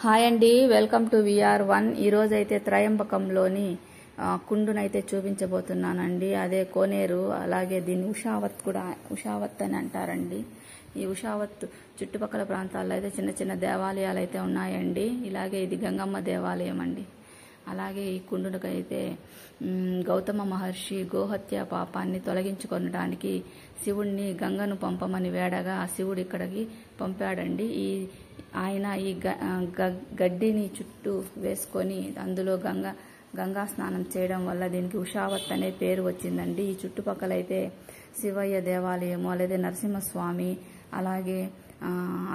Hi అండి, welcome to విఆర్1. ఈరోజు అయితే త్రయంబకంలోని కుండునైతే చూపించబోతున్నానండి. అదే కోనేరు, అలాగే దీన్ని ఉషావత్ అని అంటారండి. ఈ ఉషావత్ చుట్టుపక్కల ప్రాంతాల్లో అయితే చిన్న చిన్న దేవాలయాలు అయితే ఉన్నాయండి. ఇలాగే ఇది గంగమ్మ దేవాలయం అండి. అలాగే ఈ కుండునకైతే గౌతమ మహర్షి గోహత్య పాపాన్ని తొలగించుకొనడానికి శివుణ్ణి గంగను పంపమని వేడగా ఆ శివుడు ఇక్కడికి పంపాడండి. ఆయన ఈ గడ్డిని చుట్టూ వేసుకొని అందులో గంగా స్నానం చేయడం వల్ల దీనికి ఉషావత్ అనే పేరు వచ్చిందండి. ఈ చుట్టుపక్కల అయితే శివయ్య దేవాలయము, అలాగే నరసింహస్వామి, అలాగే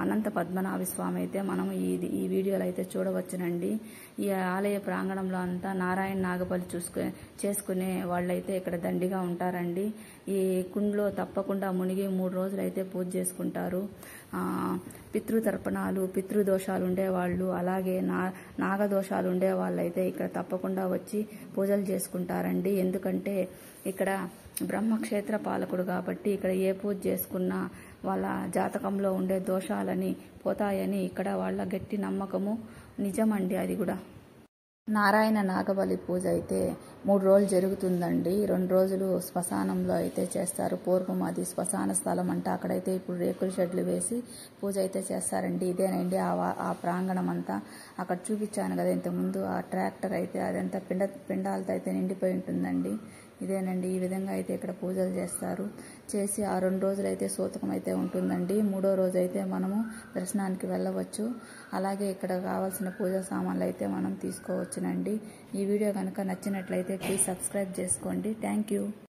అనంత పద్మనాభ స్వామి అయితే మనం ఈ వీడియోలో అయితే చూడవచ్చునండి. ఈ ఆలయ ప్రాంగణంలో అంతా నారాయణ నాగబలి చేసుకునే వాళ్ళైతే ఇక్కడ దండిగా ఉంటారండి. ఈ కుండలో తప్పకుండా మునిగి 3 రోజులు అయితే పూజ చేసుకుంటారు. పితృతర్పణాలు, పితృదోషాలు ఉండేవాళ్ళు, అలాగే నాగదోషాలు ఉండే వాళ్ళైతే ఇక్కడ తప్పకుండా వచ్చి పూజలు చేసుకుంటారండి. ఎందుకంటే ఇక్కడ బ్రహ్మక్షేత్ర పాలకుడు కాబట్టి ఇక్కడ ఏ పూజ చేసుకున్నా వాళ్ళ జాతకంలో ఉండే దోషాలని పోతాయని ఇక్కడ వాళ్ళ గట్టి నమ్మకము. నిజమండి అది కూడా. నారాయణ నాగబలి పూజ అయితే 3 రోజులు జరుగుతుందండి. 2 రోజులు శ్మశానంలో అయితే చేస్తారు. పూర్వం అది శ్మశాన స్థలం అంటే అక్కడైతే ఇప్పుడు రేకుల షెడ్లు వేసి పూజ అయితే చేస్తారండి. ఇదేనండి ఆ ప్రాంగణం అంతా. అక్కడ చూపించాను కదా ఇంతకుముందు, ఆ ట్రాక్టర్ అయితే అదంతా పిండాలతో అయితే నిండిపోయి ఉంటుందండి. ఇదేనండి, ఈ విధంగా అయితే ఇక్కడ పూజలు చేస్తారు. చేసి ఆ 2 రోజులు అయితే సూతకం అయితే ఉంటుందండి. 3వ రోజు అయితే మనము దర్శనానికి వెళ్ళవచ్చు. అలాగే ఇక్కడ కావాల్సిన పూజా సామాన్లు అయితే మనం తీసుకోవచ్చునండి. ఈ వీడియో కనుక నచ్చినట్లయితే ప్లీజ్ సబ్స్క్రైబ్ చేసుకోండి. Thank you.